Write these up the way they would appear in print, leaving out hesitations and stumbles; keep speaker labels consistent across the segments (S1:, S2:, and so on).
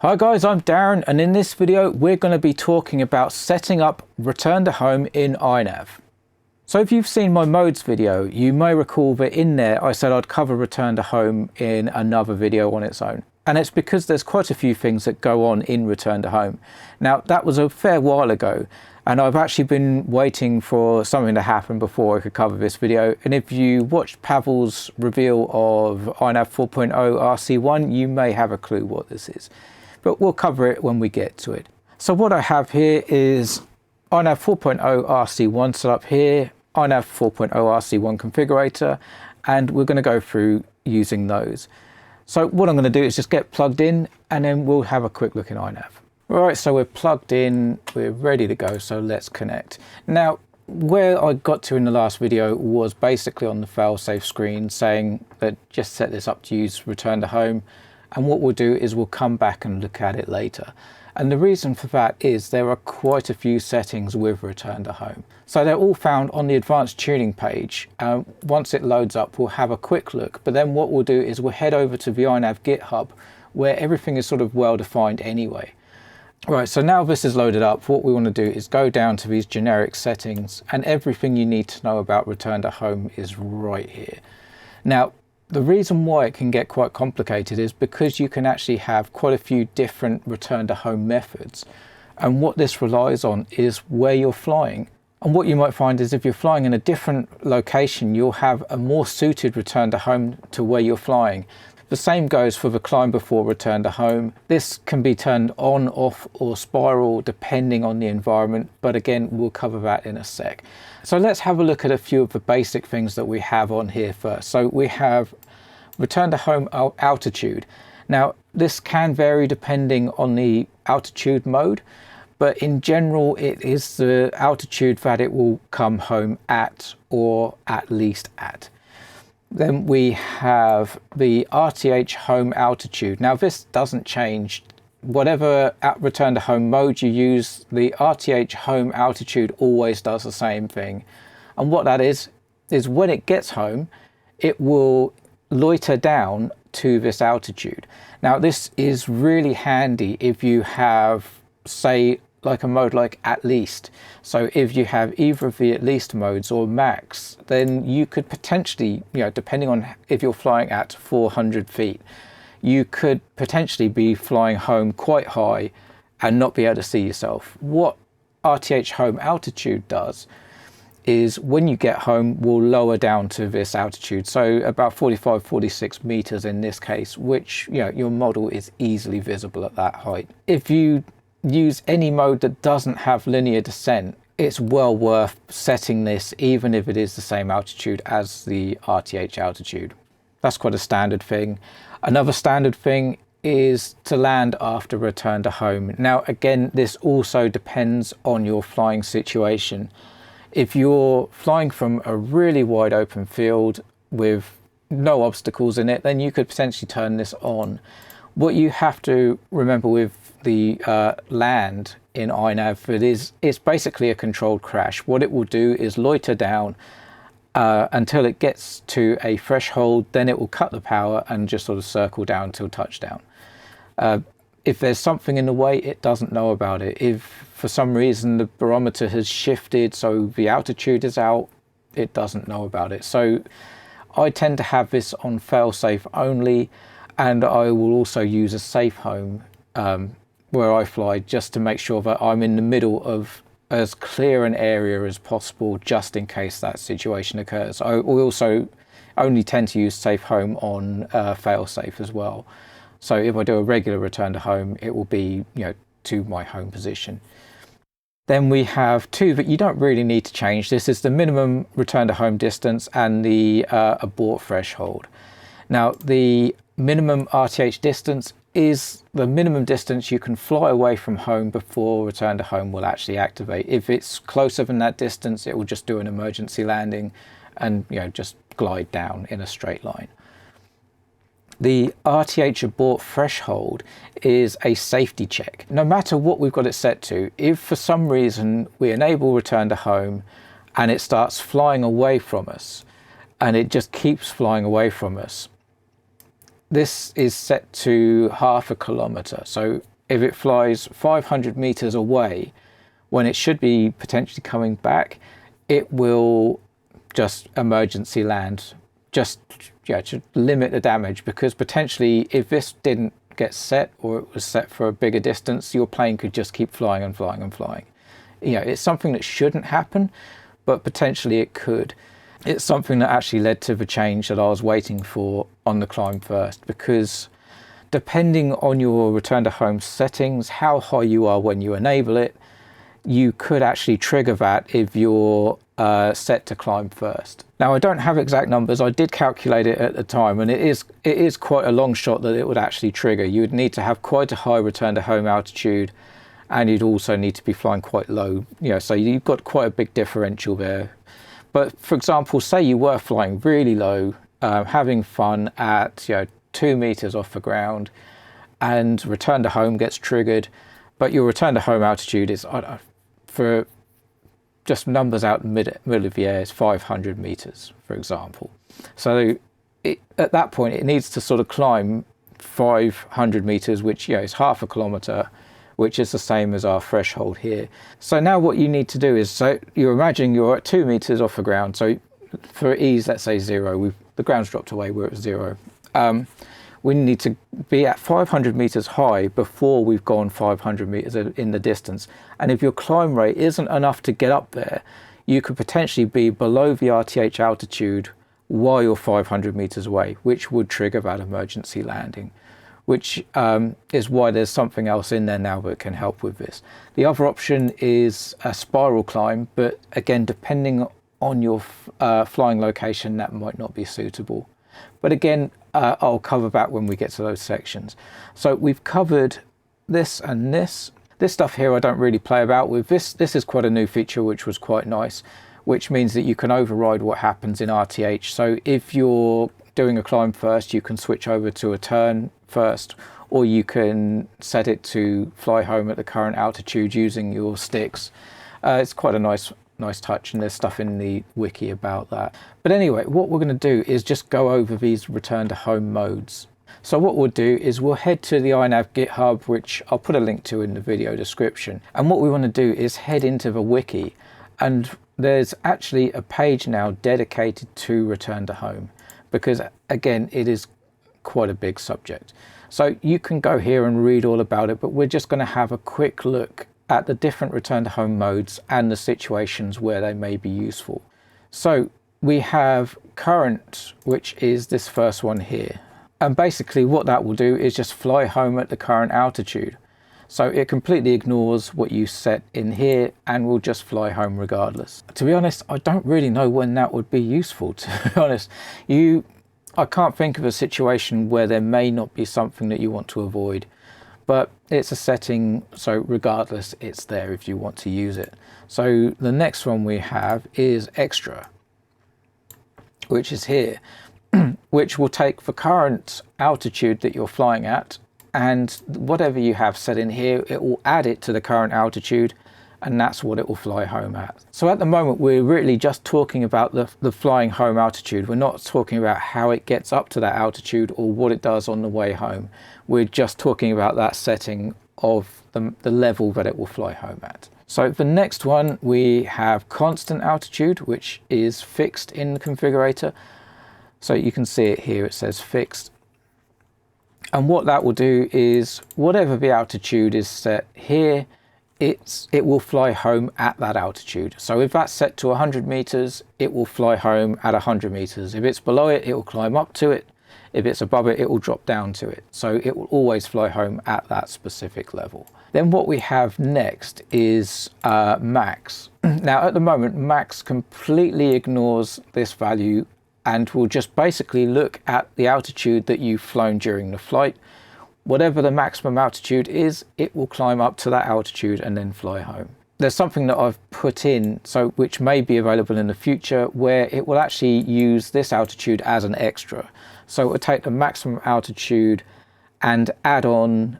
S1: Hi guys, I'm Darren, and in this video we're going to be talking about setting up return to home in iNav. So if you've seen my modes video, you may recall that in there I said I'd cover return to home in another video on its own. And it's because there's quite a few things that go on in return to home. Now that was a fair while ago, and I've actually been waiting for something to happen before I could cover this video. And if you watched Pavel's reveal of iNav 4.0 RC1, you may have a clue what this is. But we'll cover it when we get to it. So what I have here is iNav 4.0 RC1 set up here, iNav 4.0 RC1 configurator, and we're going to go through using those. So what I'm going to do is just get plugged in, and then we'll have a quick look in iNav. Right, so we're plugged in, we're ready to go, so let's connect. Now, where I got to in the last video was basically on the Failsafe screen saying that just set this up to use return to home. And what we'll do is we'll come back and look at it later. And the reason for that is there are quite a few settings with return to home. So they're all found on the advanced tuning page. Once it loads up, we'll have a quick look. But then what we'll do is we'll head over to the iNav GitHub, where everything is sort of well defined anyway. Right, so now this is loaded up, what we want to do is go down to these generic settings, and everything you need to know about return to home is right here. Now, the reason why it can get quite complicated is because you can actually have quite a few different return to home methods. And what this relies on is where you're flying. And what you might find is if you're flying in a different location, you'll have a more suited return to home to where you're flying. The same goes for the climb before return to home. This can be turned on, off, or spiral depending on the environment, but again, we'll cover that in a sec. So let's have a look at a few of the basic things that we have on here first. So we have return to home altitude. Now, this can vary depending on the altitude mode, but in general, it is the altitude that it will come home at, or at least at. Then we have the RTH Home Altitude. Now this doesn't change. Whatever return to home mode you use, the RTH Home Altitude always does the same thing. And what that is when it gets home, it will loiter down to this altitude. Now this is really handy if you have, say, like a mode like at least. So if you have either of the at least modes or max, then you could potentially, depending on if you're flying at 400 feet, you could potentially be flying home quite high and not be able to see yourself. What RTH Home Altitude does is when you get home, we'll lower down to this altitude. So about 45, 46 meters in this case, which, your model is easily visible at that height. If you use any mode that doesn't have linear descent, it's well worth setting this even if it is the same altitude as the RTH altitude. That's quite a standard thing. Another standard thing is to land after return to home. Now again, this also depends on your flying situation. If you're flying from a really wide open field with no obstacles in it, then you could potentially turn this on. What you have to remember with the land in iNav, it's basically a controlled crash. What it will do is loiter down until it gets to a threshold, then it will cut the power and just sort of circle down till touchdown. If there's something in the way, it doesn't know about it. If for some reason the barometer has shifted so the altitude is out, it doesn't know about it. So I tend to have this on failsafe only, and I will also use a safe home where I fly, just to make sure that I'm in the middle of as clear an area as possible, just in case that situation occurs. I also only tend to use safe home on failsafe as well. So if I do a regular return to home, it will be to my home position. Then we have two that you don't really need to change. This is the minimum return to home distance and the abort threshold. Now the minimum RTH distance is the minimum distance you can fly away from home before return to home will actually activate. If it's closer than that distance, it will just do an emergency landing and just glide down in a straight line. The RTH abort threshold is a safety check. No matter what we've got it set to, if for some reason we enable return to home and it starts flying away from us, and it just keeps flying away from us, this is set to 0.5 kilometer. So if it flies 500 meters away, when it should be potentially coming back, it will just emergency land, just to limit the damage, because potentially if this didn't get set, or it was set for a bigger distance, your plane could just keep flying and flying and flying. It's something that shouldn't happen, but potentially it could. It's something that actually led to the change that I was waiting for on the climb first, because depending on your return to home settings, how high you are when you enable it, you could actually trigger that if you're set to climb first. Now, I don't have exact numbers. I did calculate it at the time, and it is quite a long shot that it would actually trigger. You would need to have quite a high return to home altitude, and you'd also need to be flying quite low. So you've got quite a big differential there. But for example, say you were flying really low, having fun at 2 meters off the ground, and return to home gets triggered, but your return to home altitude is, for just numbers out in the middle of the air, is 500 meters, for example. So at that point, it needs to sort of climb 500 meters, which is 0.5 kilometer, which is the same as our threshold here. So now what you need to do is, so you imagine you're at 2 meters off the ground. So for ease, let's say 0. The ground's dropped away, we're at 0. We need to be at 500 meters high before we've gone 500 meters in the distance. And if your climb rate isn't enough to get up there, you could potentially be below the RTH altitude while you're 500 meters away, which would trigger that emergency landing, which is why there's something else in there now that can help with this. The other option is a spiral climb, but again, depending on your flying location, that might not be suitable. But again, I'll cover that when we get to those sections. So we've covered this and this. This stuff here I don't really play about with. This is quite a new feature, which was quite nice, which means that you can override what happens in RTH. So if you're doing a climb first, you can switch over to a turn first, or you can set it to fly home at the current altitude using your sticks. It's quite a nice touch, and there's stuff in the wiki about that. But anyway, what we're going to do is just go over these return to home modes. So what we'll do is we'll head to the iNav GitHub, which I'll put a link to in the video description. And what we want to do is head into the wiki, and there's actually a page now dedicated to return to home, because again, it is quite a big subject. So you can go here and read all about it, but we're just going to have a quick look at the different return to home modes and the situations where they may be useful. So we have current, which is this first one here. And basically what that will do is just fly home at the current altitude. So it completely ignores what you set in here and will just fly home regardless. To be honest, I don't really know when that would be useful, to be honest. I can't think of a situation where there may not be something that you want to avoid. But it's a setting, so regardless, it's there if you want to use it. So the next one we have is extra, which is here, which will take the current altitude that you're flying at, and whatever you have set in here, it will add it to the current altitude, and that's what it will fly home at. So at the moment, we're really just talking about the flying home altitude. We're not talking about how it gets up to that altitude or what it does on the way home. We're just talking about that setting of the level that it will fly home at. So the next one, we have constant altitude, which is fixed in the configurator. So you can see it here, it says fixed. And what that will do is whatever the altitude is set here, it will fly home at that altitude. So if that's set to 100 meters, it will fly home at 100 meters. If it's below it, it will climb up to it. If it's above it, it will drop down to it. So it will always fly home at that specific level. Then what we have next is max. Now at the moment, max completely ignores this value and will just basically look at the altitude that you've flown during the flight. Whatever the maximum altitude is, it will climb up to that altitude and then fly home. There's something that I've put in, so which may be available in the future, where it will actually use this altitude as an extra. So it will take the maximum altitude and add on,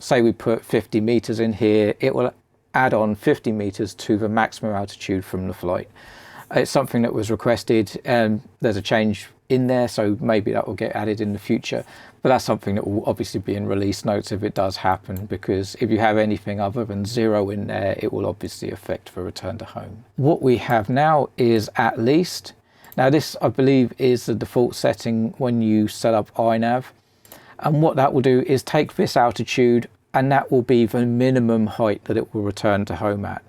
S1: say we put 50 meters in here, it will add on 50 meters to the maximum altitude from the flight. It's something that was requested, and there's a change in there, so maybe that will get added in the future. But that's something that will obviously be in release notes if it does happen, because if you have anything other than 0 in there, it will obviously affect the return to home. What we have now is at least. Now this, I believe, is the default setting when you set up iNav. And what that will do is take this altitude, and that will be the minimum height that it will return to home at.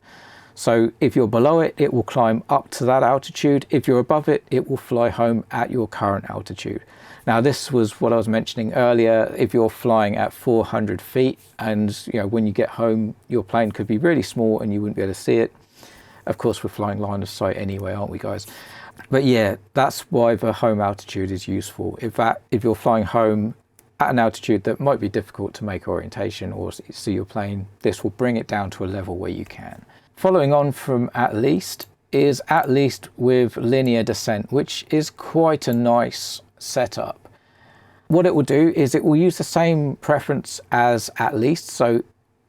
S1: So if you're below it, it will climb up to that altitude. If you're above it, it will fly home at your current altitude. Now this was what I was mentioning earlier. If you're flying at 400 feet and when you get home, your plane could be really small and you wouldn't be able to see it. Of course, we're flying line of sight anyway, aren't we, guys? But yeah, that's why the home altitude is useful. If you're flying home at an altitude that might be difficult to make orientation or see your plane, this will bring it down to a level where you can. Following on from at least is at least with linear descent, which is quite a nice setup. What it will do is it will use the same preference as at least. So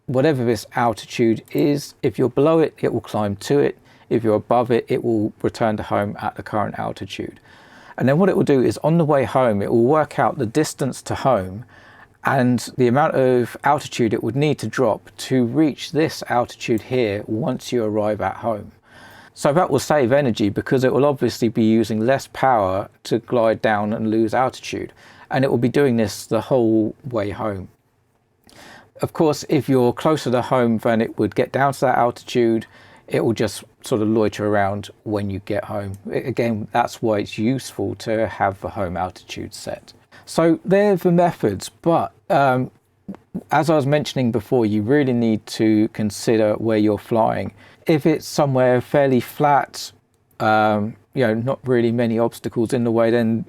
S1: whatever this altitude is, if you're below it, it will climb to it. If you're above it, it will return to home at the current altitude. And then what it will do is on the way home, it will work out the distance to home and the amount of altitude it would need to drop to reach this altitude here once you arrive at home. So that will save energy because it will obviously be using less power to glide down and lose altitude. And it will be doing this the whole way home. Of course, if you're closer to home than it would get down to that altitude, it will just sort of loiter around when you get home. Again, that's why it's useful to have the home altitude set. So they're the methods, but as I was mentioning before, you really need to consider where you're flying. If it's somewhere fairly flat, not really many obstacles in the way, then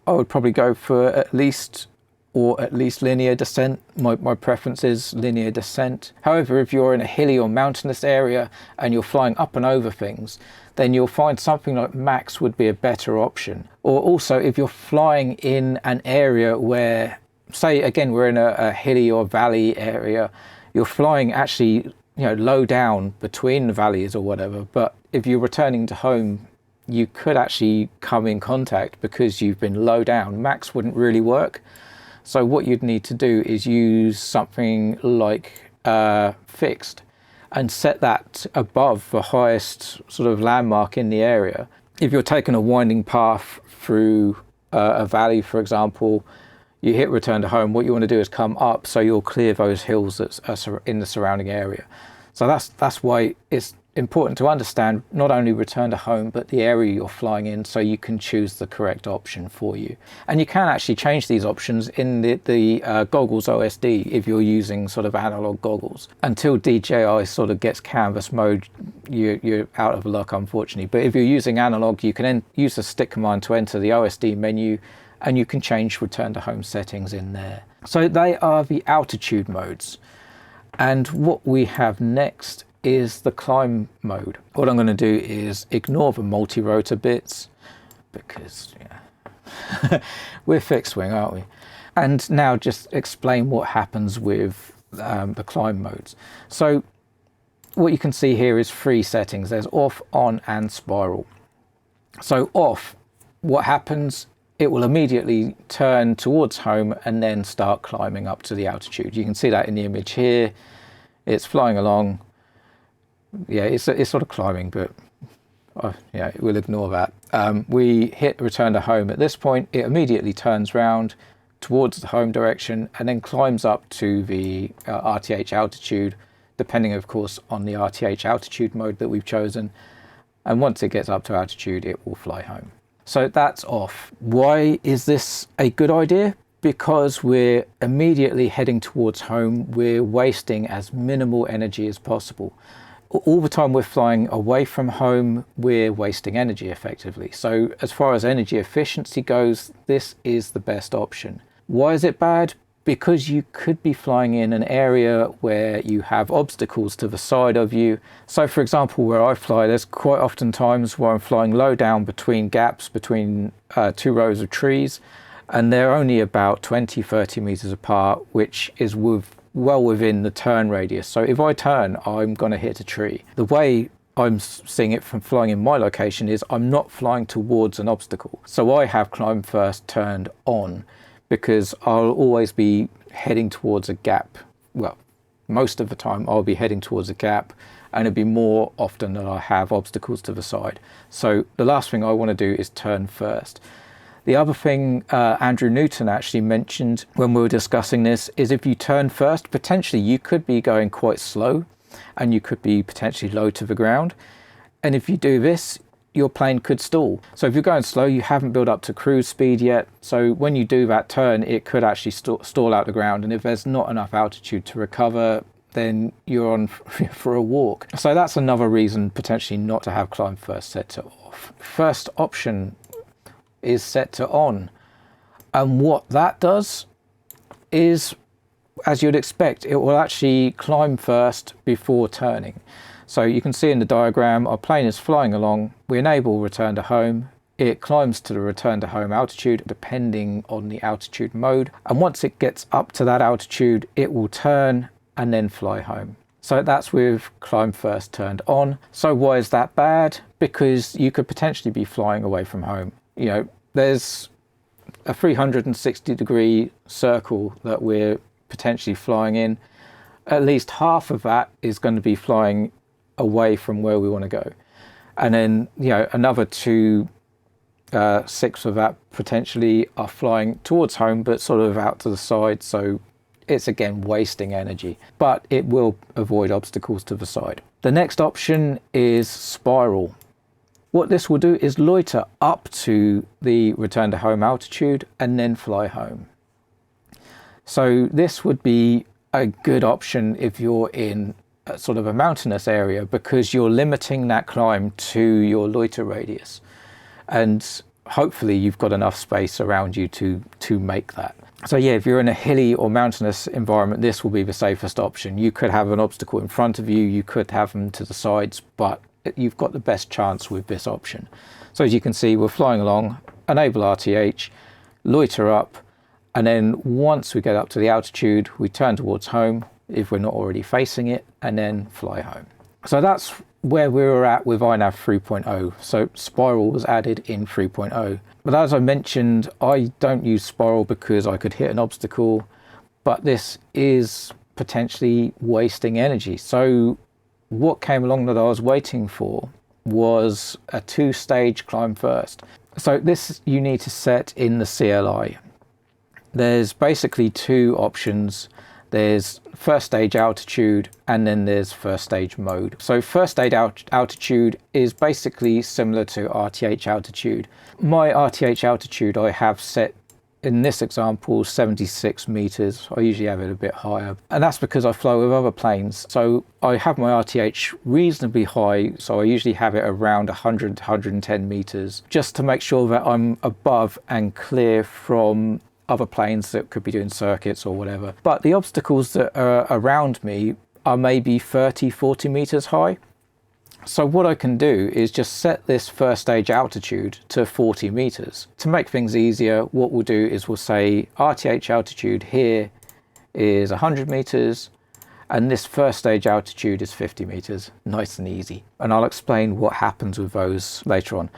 S1: I would probably go for at least linear descent. My preference is linear descent. However, if you're in a hilly or mountainous area and you're flying up and over things, then you'll find something like max would be a better option. Or also if you're flying in an area where, say again, we're in a hilly or valley area, you're flying actually low down between the valleys or whatever, but if you're returning to home, you could actually come in contact because you've been low down. Max wouldn't really work. So what you'd need to do is use something like fixed and set that above the highest sort of landmark in the area. If you're taking a winding path through a valley, for example, you hit return to home, what you want to do is come up so you'll clear those hills that are in the surrounding area. So that's why it's important to understand not only return to home, but the area you're flying in so you can choose the correct option for you. And you can actually change these options in the goggles OSD if you're using sort of analog goggles. Until DJI sort of gets canvas mode, you're out of luck, unfortunately. But if you're using analog, you can use the stick command to enter the OSD menu and you can change return to home settings in there. So they are the altitude modes. And what we have next is the climb mode. What I'm going to do is ignore the multi-rotor bits because we're fixed wing, aren't we? And now just explain what happens with the climb modes. So what you can see here is 3 settings. There's off, on and spiral. So off, what happens, it will immediately turn towards home and then start climbing up to the altitude. You can see that in the image here. It's flying along. Yeah, it's sort of climbing, but we'll ignore that. We hit return to home. At this point, it immediately turns round towards the home direction and then climbs up to the RTH altitude, depending, of course, on the RTH altitude mode that we've chosen. And once it gets up to altitude, it will fly home. So that's off. Why is this a good idea? Because we're immediately heading towards home, we're wasting as minimal energy as possible. All the time we're flying away from home, we're wasting energy effectively. So as far as energy efficiency goes, this is the best option. Why is it bad? Because you could be flying in an area where you have obstacles to the side of you. So for example, where I fly, there's quite often times where I'm flying low down between gaps, between 2 rows of trees, and they're only about 20-30 meters apart, which is well within the turn radius. So if I turn, I'm going to hit a tree. The way I'm seeing it from flying in my location is I'm not flying towards an obstacle. So I have climb first turned on because I'll always be heading towards a gap. Well, most of the time I'll be heading towards a gap, and it'll be more often that I have obstacles to the side. So the last thing I want to do is turn first. The other thing Andrew Newton actually mentioned when we were discussing this is if you turn first, potentially you could be going quite slow and you could be potentially low to the ground. And if you do this, your plane could stall. So if you're going slow, you haven't built up to cruise speed yet. So when you do that turn, it could actually stall out the ground. And if there's not enough altitude to recover, then you're on for a walk. So that's another reason potentially not to have climb first set to off. First option is set to on. And what that does is, as you'd expect, it will actually climb first before turning. So you can see in the diagram, our plane is flying along. We enable return to home. It climbs to the return to home altitude depending on the altitude mode. And once it gets up to that altitude, it will turn and then fly home. So that's with climb first turned on. So why is that bad? Because you could potentially be flying away from home. You know, there's a 360-degree circle that we're potentially flying in. At least half of that is going to be flying away from where we want to go. And then, you know, another 2/6 of that potentially are flying towards home, but sort of out to the side. So it's again wasting energy, but it will avoid obstacles to the side. The next option is spiral. What this will do is loiter up to the return to home altitude and then fly home. So this would be a good option if you're in a sort of a mountainous area, because you're limiting that climb to your loiter radius. And hopefully you've got enough space around you to make that. So yeah, if you're in a hilly or mountainous environment, this will be the safest option. You could have an obstacle in front of you, you could have them to the sides, but you've got the best chance with this option. So as you can see, we're flying along, enable RTH, loiter up, and then once we get up to the altitude, we turn towards home if we're not already facing it, and then fly home. So that's where we were at with iNav 3.0. So spiral was added in 3.0. But as I mentioned, I don't use spiral because I could hit an obstacle, but this is potentially wasting energy. So what came along that I was waiting for was a 2-stage climb first. So this you need to set in the CLI. There's basically 2 options. There's first stage altitude and then there's first stage mode. So first stage altitude is basically similar to RTH altitude. My RTH altitude I have set in this example 76 meters. I usually have it a bit higher, and that's because I fly with other planes. So I have my RTH reasonably high, so I usually have it around 100 to 110 meters, just to make sure that I'm above and clear from other planes that could be doing circuits or whatever. But the obstacles that are around me are maybe 30-40 meters high. So what I can do is just set this first stage altitude to 40 meters. To make things easier, what we'll do is we'll say RTH altitude here is 100 meters and this first stage altitude is 50 meters. Nice and easy. And I'll explain what happens with those later on.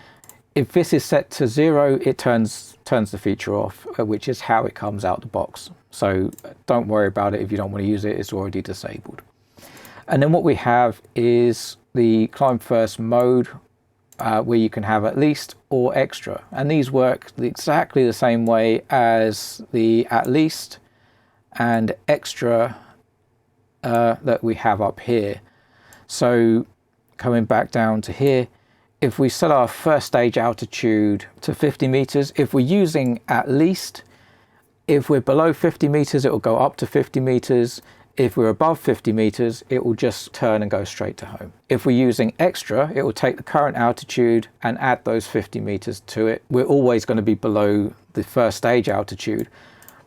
S1: If this is set to 0, it turns the feature off, which is how it comes out the box. So don't worry about it if you don't want to use it, it's already disabled. And then what we have is the climb first mode, where you can have at least or extra. And these work exactly the same way as the at least and extra that we have up here. So coming back down to here, if we set our first stage altitude to 50 meters, if we're using at least, if we're below 50 meters, it will go up to 50 meters. If we're above 50 meters, it will just turn and go straight to home. If we're using extra, it will take the current altitude and add those 50 meters to it. We're always going to be below the first stage altitude.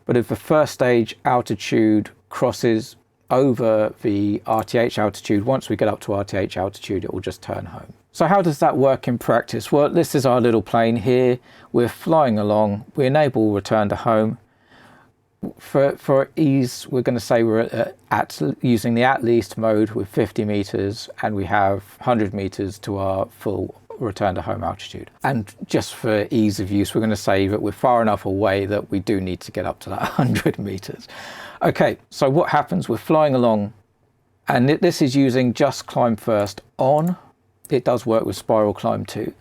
S1: But if the first stage altitude crosses over the RTH altitude, once we get up to RTH altitude, it will just turn home. So how does that work in practice? Well, this is our little plane here. We're flying along. We enable return to home. For ease, we're going to say we're using the at least mode with 50 meters, and we have 100 meters to our full return to home altitude. And just for ease of use, we're going to say that we're far enough away that we do need to get up to that 100 meters. Okay, so what happens? We're flying along, and this is using just climb first on. It does work with spiral climb too.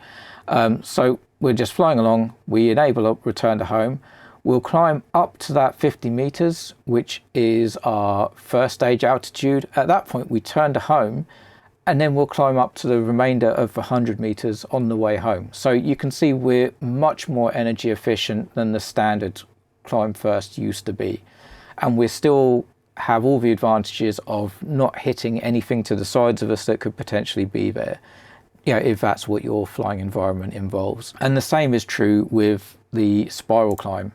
S1: So we're just flying along, we enable a return to home. We'll climb up to that 50 meters, which is our first stage altitude. At that point, we turn to home, and then we'll climb up to the remainder of the 100 meters on the way home. So you can see we're much more energy efficient than the standard climb first used to be. And we still have all the advantages of not hitting anything to the sides of us that could potentially be there, if that's what your flying environment involves. And the same is true with the spiral climb.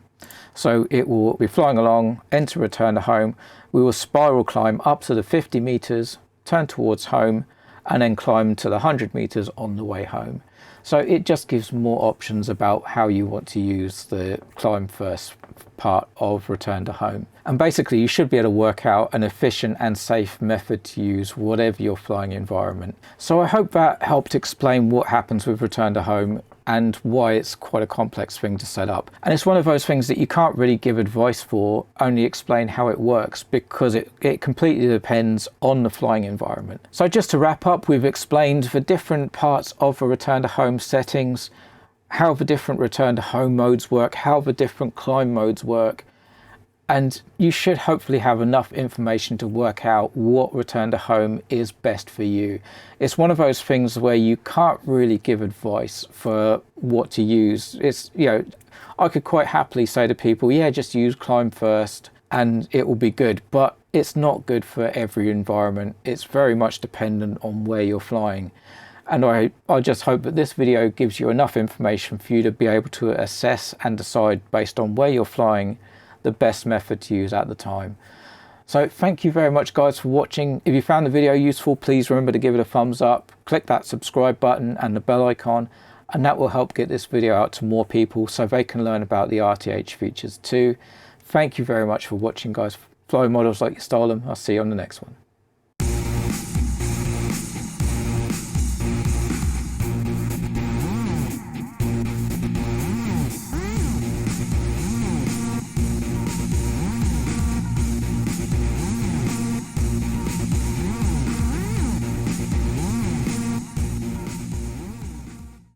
S1: So it will be flying along, enter return to home. We will spiral climb up to the 50 meters, turn towards home, and then climb to the 100 meters on the way home. So it just gives more options about how you want to use the climb first part of return to home. And basically you should be able to work out an efficient and safe method to use whatever your flying environment. So I hope that helped explain what happens with return to home and why it's quite a complex thing to set up. And it's one of those things that you can't really give advice for, only explain how it works, because it completely depends on the flying environment. So just to wrap up, we've explained the different parts of the return to home settings, how the different return to home modes work, how the different climb modes work, and you should hopefully have enough information to work out what return to home is best for you. It's one of those things where you can't really give advice for what to use. It's, I could quite happily say to people, yeah, just use climb first and it will be good, but it's not good for every environment. It's very much dependent on where you're flying. And I just hope that this video gives you enough information for you to be able to assess and decide based on where you're flying the best method to use at the time. So thank you very much guys for watching. If you found the video useful, please remember to give it a thumbs up, click that subscribe button and the bell icon, and that will help get this video out to more people so they can learn about the RTH features too. Thank you very much for watching guys. Fly models like you stole them. I'll see you on the next one.